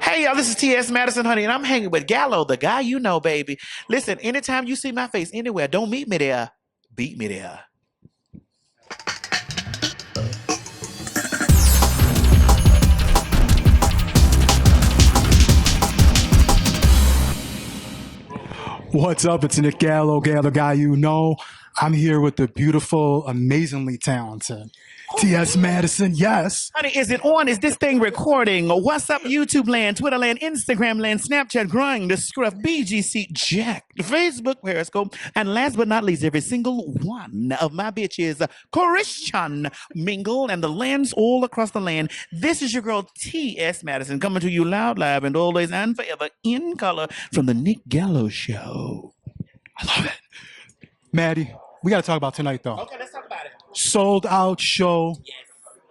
Hey y'all, this is T.S. Madison, honey, and I'm hanging with Gallo, the guy you know, baby. Listen, anytime you see my face anywhere, don't meet me there, beat me there. What's up? It's Nick Gallo, the guy you know. I'm here with the beautiful, amazingly talented T.S. Madison. Yes. Honey, is it on? Is this thing recording? What's up, YouTube land, Twitter land, Instagram land, Snapchat grind, the scruff, BGC Jack, Facebook, Periscope, and last but not least, every single one of my bitches, Christian Mingle, and the lands all across the land. This is your girl T.S. Madison coming to you loud, live, and always and forever in color from the Nick Gallo Show. I love it. Maddie, we got to talk about tonight, though. Okay, let's talk about it. Sold out show. Yes.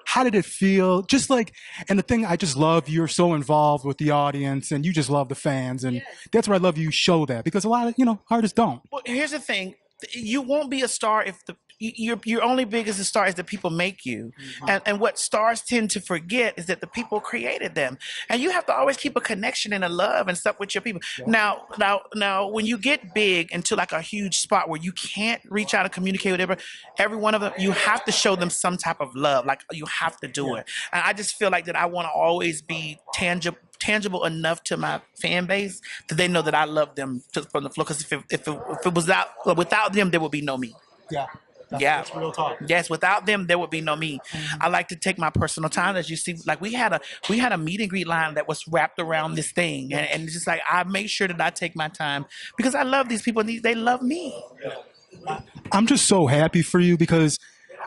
How did it feel? Just like, and the thing I just love, you're so involved with the audience and you just love the fans. And that's where I love you show that because a lot of, artists don't. Well, here's the thing. You won't be a star if you're only big as a star as the people make you. And what stars tend to forget is that the people created them. And you have to always keep a connection and a love and stuff with your people. Yeah. Now, when you get big into like a huge spot where you can't reach out and communicate with every one of them, you have to show them some type of love. Like you have to do it. And I just feel like that I want to always be tangible enough to my fan base that they know that I love them from the floor. Because if it was without them, there would be no me. Yeah. That's real talk. Yes, without them, there would be no me. I like to take my personal time, as you see. Like we had a meet and greet line that was wrapped around this thing, and it's just like I make sure that I take my time because I love these people and they love me. I'm just so happy for you because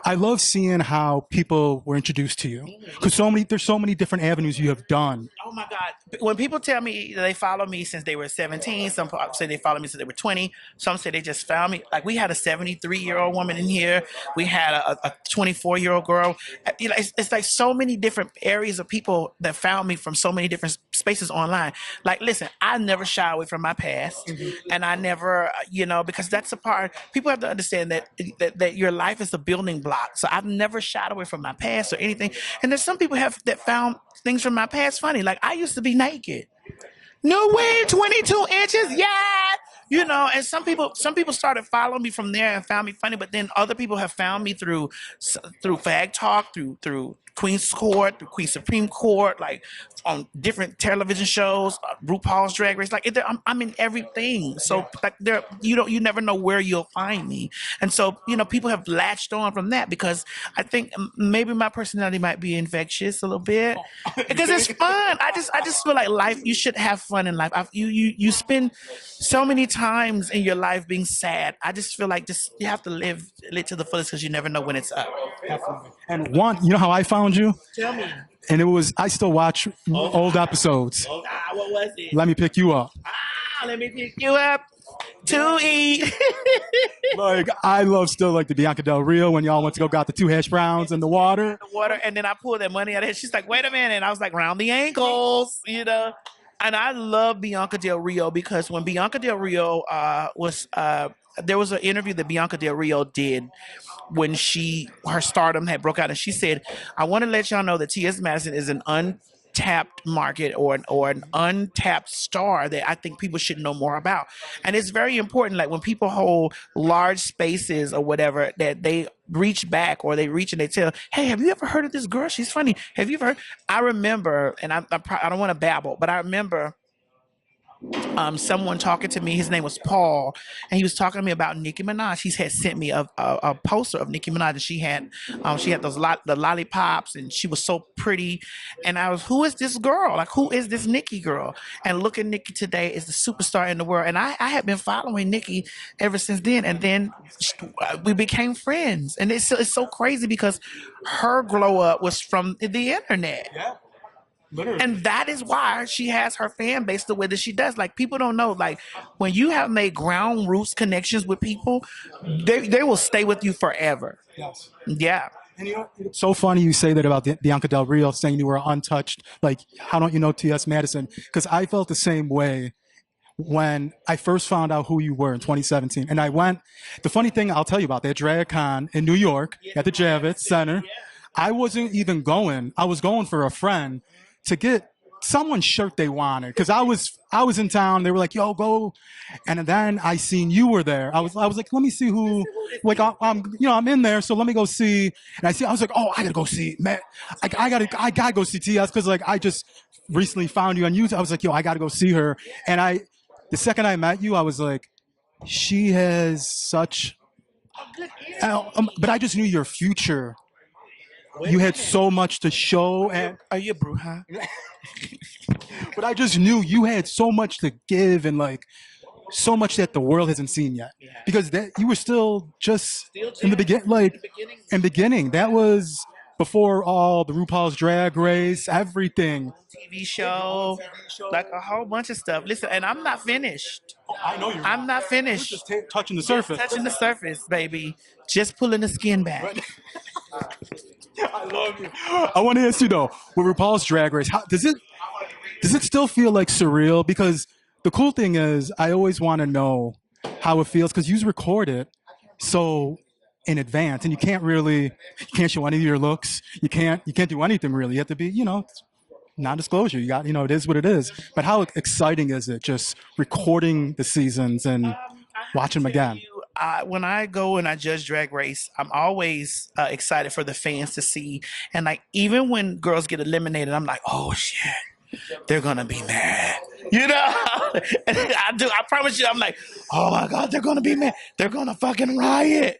I love seeing how people were introduced to you because there's so many different avenues you have done. Oh my God. When people tell me they follow me since they were 17, some say they follow me since they were 20, some say they just found me. Like we had a 73-year-old woman in here. We had a 24-year-old girl. It's like so many different areas of people that found me from so many different spaces online. Like, listen, I never shy away from my past. And I never, because that's a part, people have to understand that your life is a building block. So I've never shied away from my past or anything. And there's some people that found things from my past funny. Like I used to be naked. No way, 22 inches, yeah. And some people started following me from there and found me funny, but then other people have found me through Fag Talk, through Queen's Court, through Queen Supreme Court, like on different television shows, RuPaul's Drag Race, like I'm in everything. So like you never know where you'll find me, and so people have latched on from that because I think maybe my personality might be infectious a little bit because it's fun. I just feel like life. You should have fun in life. You spend so many times in your life being sad. I just feel like you have to live to the fullest because you never know when it's up. Definitely. And you know how I found you? Tell me. And I still watch old episodes. What was it? Let me pick you up. Let me pick you up to eat. Like, I love still like the Bianca Del Rio when y'all went to go got the 2 hash browns in the water. And then I pulled that money out of it. She's like, wait a minute. And I was like, round the ankles, And I love Bianca Del Rio because when Bianca Del Rio there was an interview that Bianca Del Rio did when her stardom had broke out, and she said, "I want to let y'all know that T.S. Madison is an untapped market or an untapped star that I think people should know more about." And it's very important, like when people hold large spaces or whatever, that they reach back or they reach and they tell, "Hey, have you ever heard of this girl? She's funny. Have you ever heard?" I remember, and I don't want to babble, but I remember someone talking to me. His name was Paul, and he was talking to me about Nicki Minaj. He had sent me a poster of Nicki Minaj, and she had the lollipops, and she was so pretty. And I was, who is this girl? Like, who is this Nicki girl? And look at Nicki today is the superstar in the world. And I had been following Nicki ever since then, and then we became friends. And it's so crazy because her glow up was from the internet. Yeah. Literally. And that is why she has her fan base the way that she does. Like, people don't know, like, when you have made ground roots connections with people, they will stay with you forever. Yes. Yeah. And it's so funny you say that about Bianca Del Rio saying you were untouched. Like, how don't you know T.S. Madison? Because I felt the same way when I first found out who you were in 2017. And I went, the funny thing I'll tell you about that drag con in New York at the Javits Center, I wasn't even going. I was going for a friend to get someone's shirt they wanted because I was in town. They were like, "Yo, go," and then I seen you were there. I was like, "Let me see who." Like I'm in there, so let me go see. And I was like, "Oh, I gotta go see Matt. I gotta go see TS because like I just recently found you on YouTube." I was like, "Yo, I gotta go see her." And the second I met you, I was like, "She has such." But I just knew your future. You had so much to show, and Are you a bruja? but I just knew you had so much to give, and like so much that the world hasn't seen yet. Because that you were still just in the beginning, beginning. That was before all the RuPaul's Drag Race, everything. TV show, like a whole bunch of stuff. Listen, and I'm not finished. I know you're. I'm not finished. Just touching the surface. Touching the surface, baby. Just pulling the skin back. I love you. I want to ask you though, with RuPaul's Drag Race, how, does it still feel like surreal? Because the cool thing is, I always want to know how it feels because you record it so in advance, and you can't show any of your looks. You can't do anything really. You have to be, non-disclosure. You got, it is what it is. But how exciting is it just recording the seasons and watching them again? When I go and I judge Drag Race, I'm always excited for the fans to see. And like, even when girls get eliminated, I'm like, oh shit, they're gonna be mad. I promise you, I'm like, oh my God, they're gonna be mad. They're gonna fucking riot.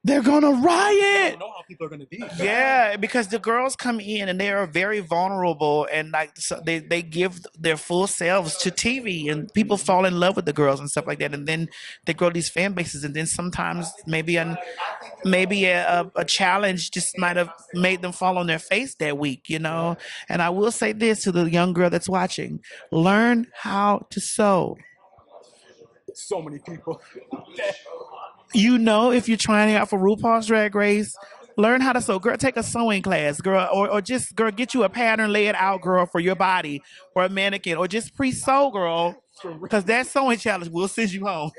They're gonna riot. I don't know how people are gonna be. Yeah, because the girls come in and they are very vulnerable, and like so they give their full selves to TV, and people fall in love with the girls and stuff like that, and then they grow these fan bases, and then sometimes maybe a challenge just might have made them fall on their face that week, And I will say this to the young girl that's watching: learn how to sew. So many people. If you're trying out for RuPaul's Drag Race, learn how to sew. Girl, take a sewing class, girl, or just, girl, get you a pattern, lay it out, girl, for your body, or a mannequin, or just pre-sew, girl, because that sewing challenge will send you home.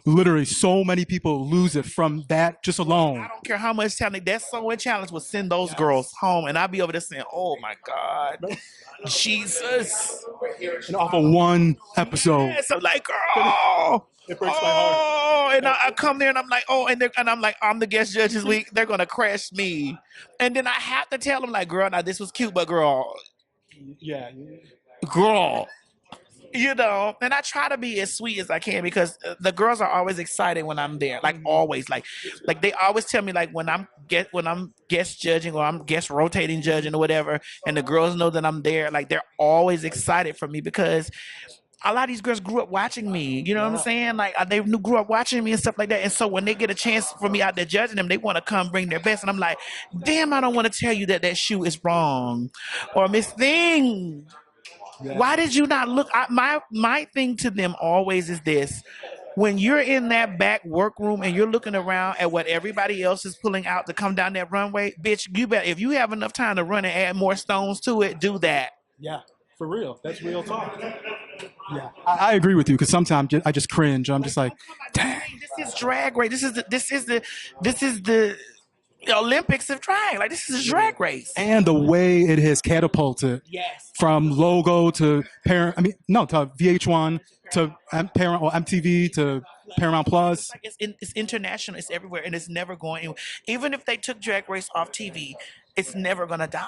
Literally, so many people lose it from that just alone. I don't care how much talent, that sewing challenge will send those girls home, and I'll be over there saying, oh my God, Jesus. And off of one episode. Yeah, so like, girl. It breaks my heart. And I come there and I'm like, I'm like, I'm the guest judge this week. They're gonna crash me, and then I have to tell them like, girl, now this was cute, but girl, girl, And I try to be as sweet as I can because the girls are always excited when I'm there, like always, like they always tell me like when I'm guest judging or I'm guest rotating judging or whatever, and the girls know that I'm there, like they're always excited for me because a lot of these girls grew up watching me. You know what I'm saying? Like they grew up watching me and stuff like that. And so when they get a chance for me out there judging them, they want to come bring their best. And I'm like, damn, I don't want to tell you that shoe is wrong, or Miss Thing. Yeah. Why did you not look? My thing to them always is this: when you're in that back workroom and you're looking around at what everybody else is pulling out to come down that runway, bitch, you bet if you have enough time to run and add more stones to it, do that. Yeah, for real. That's real talk. Yeah, I agree with you because sometimes I just cringe. I'm just like, dang. This is Drag Race. This is the Olympics of drag. Like this is a Drag Race. And the way it has catapulted from logo to to VH1 to Paramount or MTV to Paramount Plus. Like it's international. It's everywhere, and it's never going anywhere. Even if they took Drag Race off TV, it's never gonna die.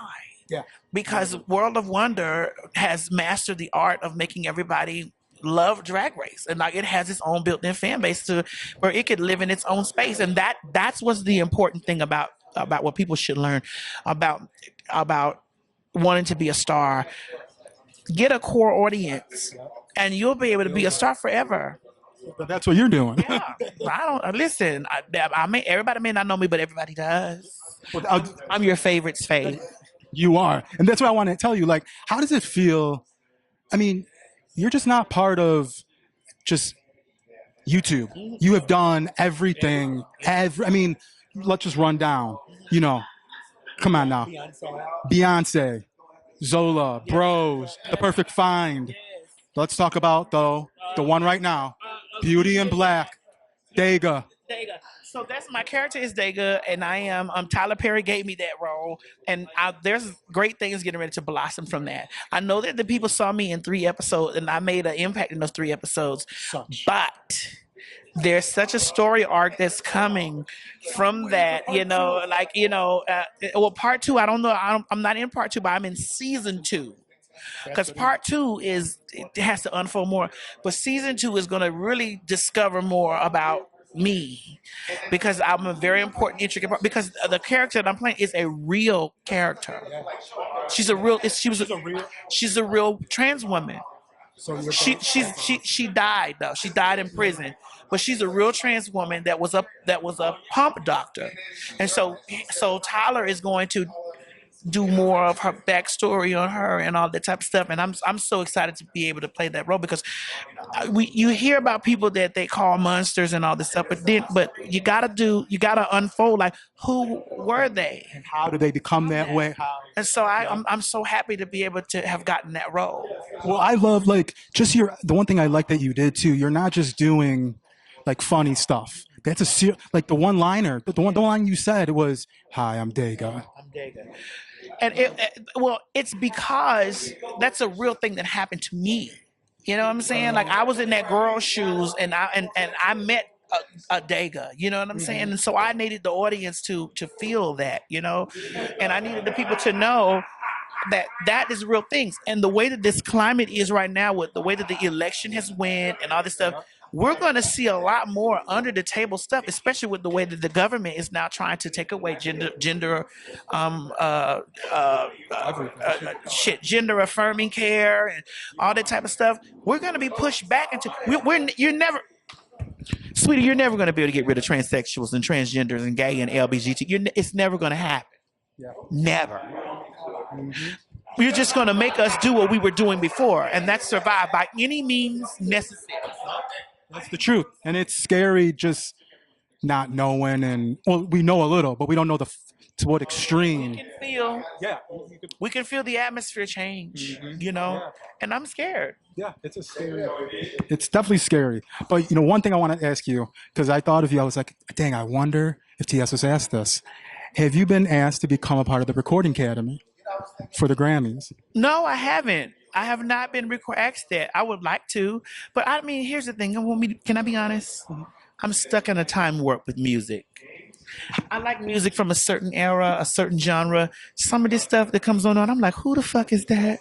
Yeah. Because World of Wonder has mastered the art of making everybody love Drag Race, and like it has its own built-in fan base to where it could live in its own space, and that's what's the important thing about what people should learn about wanting to be a star. Get a core audience, and you'll be able to be a star forever. But that's what you're doing. Yeah, I don't listen. I may everybody may not know me, but everybody does. I'm your favorite's fave. You are. And that's what I want to tell you. Like, how does it feel? I mean, you're just not part of just YouTube. You have done everything. Let's just run down. Come on now. Beyonce, Zola, Bros, The Perfect Find. Let's talk about, though, the one right now. Beauty in Black, Dega. So that's my character is Dega, and I am. Tyler Perry gave me that role, and there's great things getting ready to blossom from that. I know that the people saw me in 3 episodes, and I made an impact in those 3 episodes. But there's such a story arc that's coming from that, well, part two, I don't know, I'm not in part two, but I'm in season two, because part two it has to unfold more, but season two is going to really discover more about me, because I'm a very important intricate part, because the character that I'm playing is a real character. She's a real trans woman. She died though. She died in prison, but she's a real trans woman that was a pump doctor, and so Tyler is going to do more of her backstory on her and all that type of stuff. And I'm so excited to be able to play that role, because you hear about people that they call monsters and all this stuff, but you gotta unfold, like, who were they And how do they become that way? How? and so I'm so happy to be able to have gotten that role. Well, I love like just the one thing I like that you did too. You're not just doing like funny stuff. That's like the one liner. The one line you said was, "Hi, I'm Dega." I'm Daga. And it's because that's a real thing that happened to me. You know what I'm saying? Like, I was in that girl's shoes, and I met a Daga. You know what I'm saying? And so I needed the audience to feel that. And I needed the people to know that is real things. And the way that this climate is right now, with the way that the election has went and all this stuff, we're going to see a lot more under the table stuff, especially with the way that the government is now trying to take away gender affirming care and all that type of stuff. We're going to be pushed back into you're never. Sweetie, you're never going to be able to get rid of transsexuals and transgenders and gay and LGBT. It's never going to happen. Yeah. Never. You're just going to make us do what we were doing before, and that's survive by any means necessary. That's the truth, and it's scary just not knowing. And well, we know a little, but we don't know to what extreme. Yeah, We can feel the atmosphere change, and I'm scared. yeah, it's a scary. It's definitely scary. But one thing I want to ask you, because I thought of you, I was like, dang, I wonder if TS was asked this. Have you been asked to become a part of the Recording Academy for the Grammys? No, I haven't. I have not been asked that. I would like to, but I mean, here's the thing. Can I be honest? I'm stuck in a time warp with music. I like music from a certain era, a certain genre. Some of this stuff that comes on, I'm like, who the fuck is that?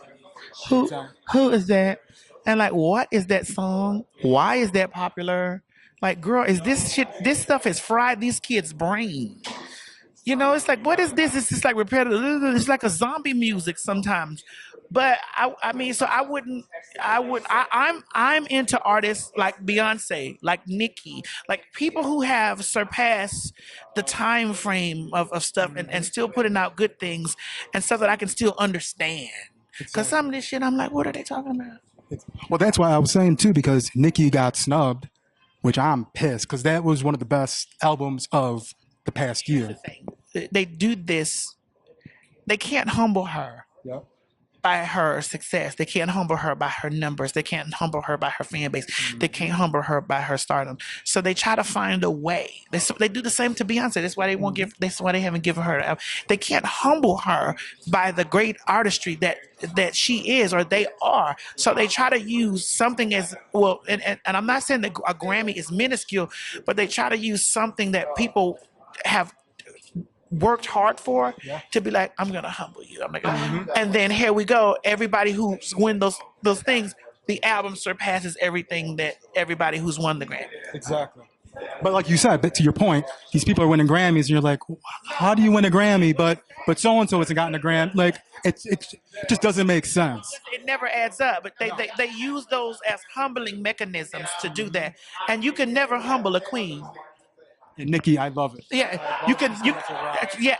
Who is that? And like, what is that song? Why is that popular? Like, girl, is this shit? This stuff has fried these kids' brain. It's like, what is this? It's just like repetitive. It's like a zombie music sometimes. But I mean, so I'm into artists like Beyonce, like Nicki, like people who have surpassed the time frame of stuff, and still putting out good things and stuff that I can still understand. Because some of this shit, I'm like, what are they talking about? Well, that's why I was saying too, because Nicki got snubbed, which I'm pissed, because that was one of the best albums of the past year. They do this. They can't humble her. Yep. By her success. They can't humble her by her numbers. They can't humble her by her fan base. They can't humble her by her stardom. So they try to find a way. They do the same to Beyonce. That's why they won't give. That's why they haven't given her. They can't humble her by the great artistry that she is or they are. So they try to use something as well. And I'm not saying that a Grammy is minuscule, but they try to use something that people have worked hard for to be like, I'm gonna humble you. I'm like, and then here we go. Everybody who's win those things, the album surpasses everything that everybody who's won the Grammy. Exactly. But like you said, but to your point, these people are winning Grammys, and you're like, how do you win a Grammy? But so and so hasn't gotten a Grammy. Like it just doesn't make sense. It never adds up. But they use those as humbling mechanisms to do that, and you can never humble a queen. And Nicki, I love it. Yeah,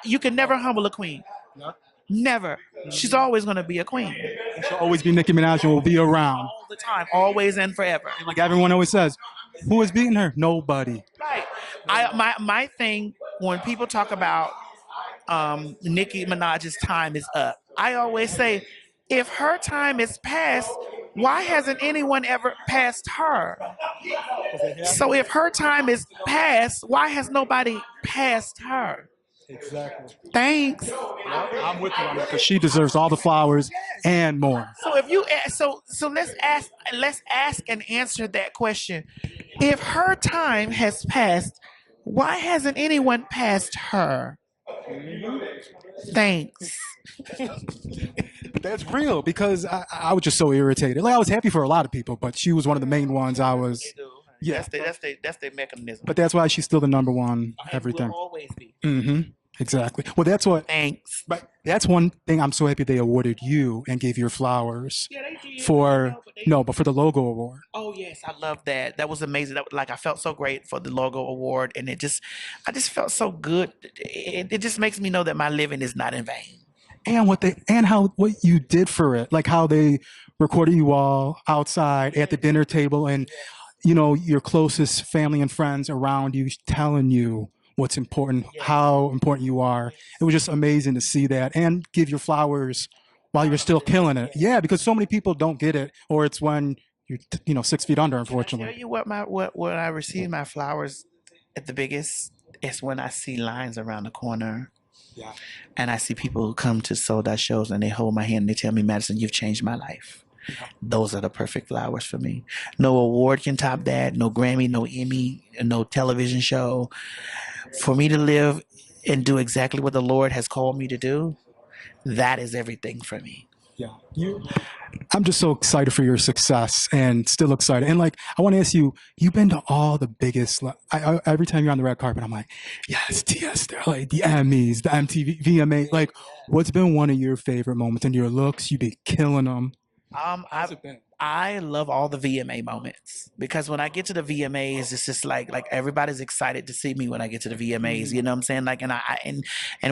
you can never humble a queen. Never. She's always going to be a queen. She'll always be Nicki Minaj and will be around all the time, always and forever. And like everyone always says, who is beating her? Nobody. Right. My thing when people talk about Nicki Minaj's time is up, I always say, if her time is past, why hasn't anyone ever passed her? So if her time is past, why has nobody passed her? Exactly. Thanks. I'm with you on that because she deserves all the flowers and more. So if you so let's ask and answer that question. If her time has passed, why hasn't anyone passed her? Thanks. That's real because I was just so irritated. Like I was happy for a lot of people, but she was one of the main ones I was. Yeah, That's the mechanism. but that's why she's still the number one. Everything. Will always be. Mm-hmm. Exactly. Well, that's what. Thanks. But that's one thing I'm so happy they awarded you and gave your flowers Yeah, they did. for no, but for the logo award. Oh yes, I love that. That was amazing. Like I felt so great for the logo award, and I just felt so good. It just makes me know that my living is not in vain. And what you did for it, like how they recorded you all outside at the dinner table, and your closest family and friends around you telling you what's important, how important you are. It was just amazing to see that and give your flowers while you're still killing it. Yeah, because so many people don't get it, or it's when you're 6 feet under, Tell unfortunately. you what my what when I receive my flowers at the biggest is when I see lines around the corner. Yeah. And I see people who come to sold out shows and they hold my hand and they tell me, Madison, you've changed my life. Those are the perfect flowers for me. No award can top that. No Grammy, no Emmy, no television show. For me to live and do exactly what the Lord has called me to do, that is everything for me. Yeah. I'm just so excited for your success and still excited. And like, I want to ask you, you've been to all the biggest, every time you're on the red carpet, I'm like, yes, TS, they're like the Emmys, the MTV, VMA. Like, what's been one of your favorite moments? And your looks, you be killing them. I love all the VMA moments because when I get to the VMAs, it's just like everybody's excited to see me when I get to the VMAs. You know what I'm saying? Like, and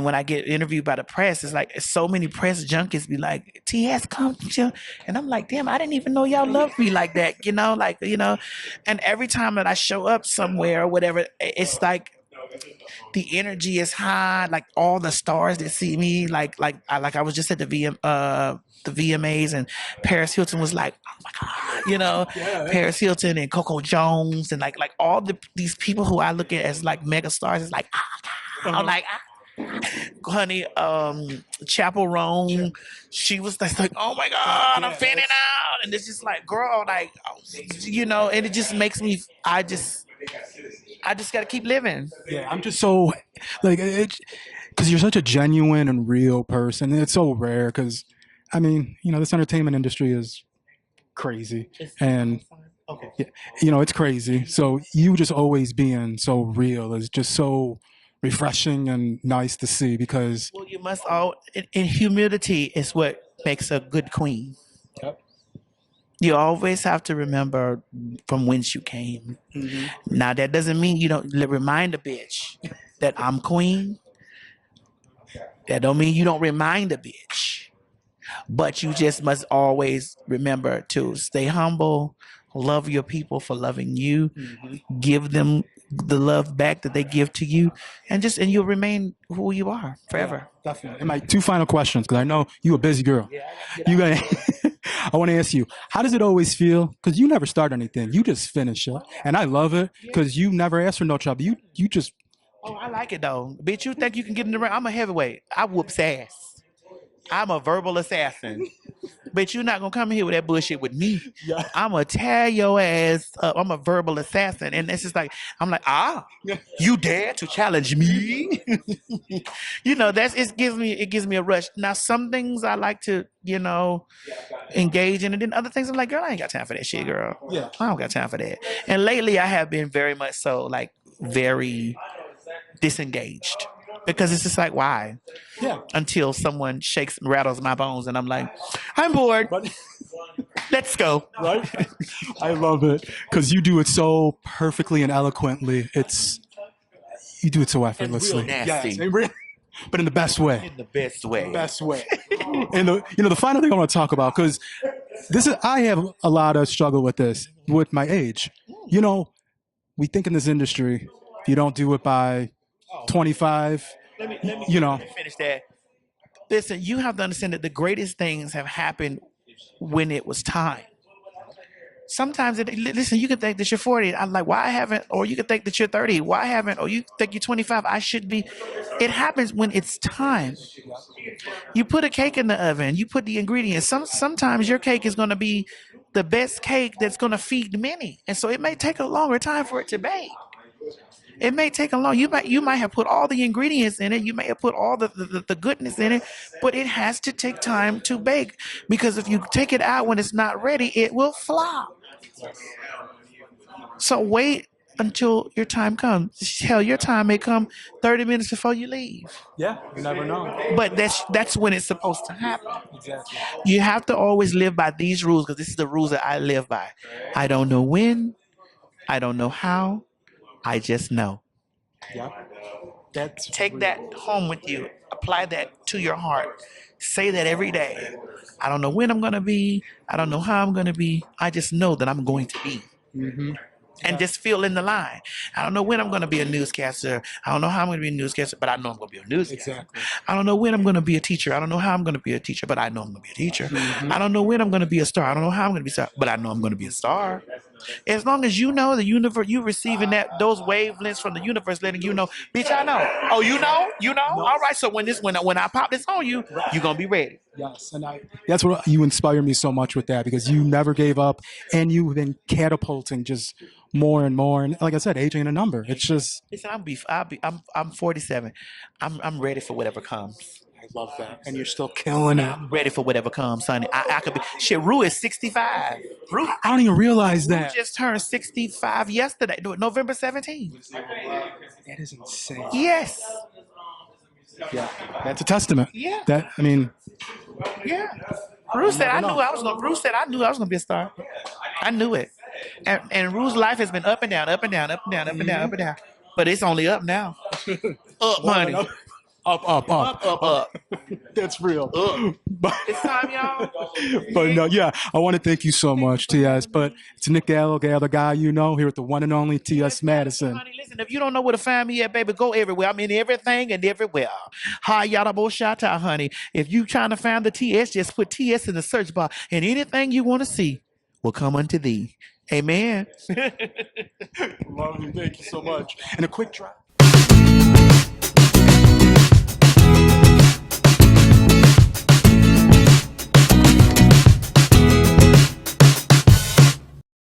when I get interviewed by the press, it's like so many press junkies be like, "TS, come to," and I'm like, "Damn, I didn't even know y'all loved me like that." And every time that I show up somewhere or whatever, it's like the energy is high. Like all the stars that see me, I was just at the VMAs, and Paris Hilton was like, "Oh my god," Paris Hilton and Coco Jones, and like all these people who I look at as like mega stars. It's like, I'm like, honey, Chapel Roan, she was like, "Oh my god, I'm fanning out," and it's just like, girl, like, and it just makes me, I just got to keep living. Yeah, I'm just so like because you're such a genuine and real person. And it's so rare because, I mean, this entertainment industry is crazy, and Okay. yeah, it's crazy. So you just always being so real is just so refreshing and nice to see because Well, you must all in humility is what makes a good queen. Yep. You always have to remember from whence you came. Now that doesn't mean you don't remind a bitch that I'm queen. That don't mean you don't remind a bitch. But you just must always remember to stay humble, love your people for loving you, give them the love back that they give to you, and you'll remain who you are forever. definitely. And my two final questions, because I know you a busy girl. You got. I want to ask you, how does it always feel? Because you never start anything, you just finish it, and I love it because you never ask for no trouble. You just. Oh, I like it though. Bitch, you think you can get in the ring? I'm a heavyweight. I whoops ass. I'm a verbal assassin. But you're not gonna come here with that bullshit with me. Yeah. I'm gonna tear your ass up. I'm a verbal assassin, and it's just like I'm like, you dare to challenge me? It gives me a rush. Now, some things I like to engage in, and then other things I'm like, girl, I ain't got time for that shit, girl. Yeah. I don't got time for that. And lately, I have been very much so like very disengaged because it's just like why? Yeah. Until someone shakes and rattles my bones, and I'm like, I'm bored. But, Let's go. right? I love it because you do it so perfectly and eloquently. You do it so effortlessly. And real nasty. Yes, and but in the best way. In the best way. Best way. And the final thing I want to talk about because I have a lot of struggle with this with my age. We think in this industry, if you don't do it by 25, Let me finish that. Listen, you have to understand that the greatest things have happened when it was time. Sometimes, listen, you can think that you're 40. I'm like, why I haven't, or you can think that you're 30. Why I haven't, or you think you're 25. I should be. It happens when it's time. You put a cake in the oven, you put the ingredients. Sometimes your cake is going to be the best cake that's going to feed many. And so it may take a longer time for it to bake. It may take a long. You might have put all the ingredients in it. You may have put all the goodness in it, but it has to take time to bake because if you take it out when it's not ready, it will flop. So wait until your time comes. Hell, your time may come 30 minutes before you leave. Yeah, you never know. But that's when it's supposed to happen. Exactly. You have to always live by these rules because this is the rules that I live by. I don't know when, I don't know how, I just know. Yeah. That's Take that home with you. Apply that to your heart. Say that every day. I don't know when I'm going to be. I don't know how I'm going to be. I just know that I'm going to be. And just fill in the line. I don't know when I'm going to be a newscaster. I don't know how I'm going to be a newscaster, but I know I'm going to be a newscaster. Exactly. I don't know when I'm going to be a teacher. I don't know how I'm going to be a teacher, but I know I'm going to be a teacher. I don't know when I'm going to be a star. I don't know how I'm going to be a star, but I know I'm going to be a star. As long as you know the universe, you receiving those wavelengths from the universe, letting you know, bitch, I know. Oh, you know, All right. So when I pop this on you, you're gonna be ready. Yes, and that's what you inspire me so much with that because you never gave up and you've been catapulting just more and more. And like I said, age ain't a number. It's just Listen, I'm 47. I'm ready for whatever comes. I love that, and you're still killing it. Ready for whatever comes, sonny. I could be shit. Rue is 65. Rue I don't even realize that. just turned 65 yesterday, November 17th. That is insane. Yes. Yeah, that's a testament. Yeah. That I mean, Yeah. Rue said I knew I was gonna be a star. I knew it. And Rue's life has been up and down, up and down, up and down, up and down, up and down. But it's only up now. Up, honey. Up. That's real. But, It's time, y'all. but no, yeah, I want to thank you so much, TS. But it's Nick Gallo, the guy you know here at the one and only TS Madison. Honey, listen, if you don't know where to find me at, baby, go everywhere. I'm in everything and everywhere. Hi, yada bo shata, honey. If you trying to find the TS, just put TS in the search bar, and anything you want to see will come unto thee. Amen. Love you. Thank you so much. And a quick drop.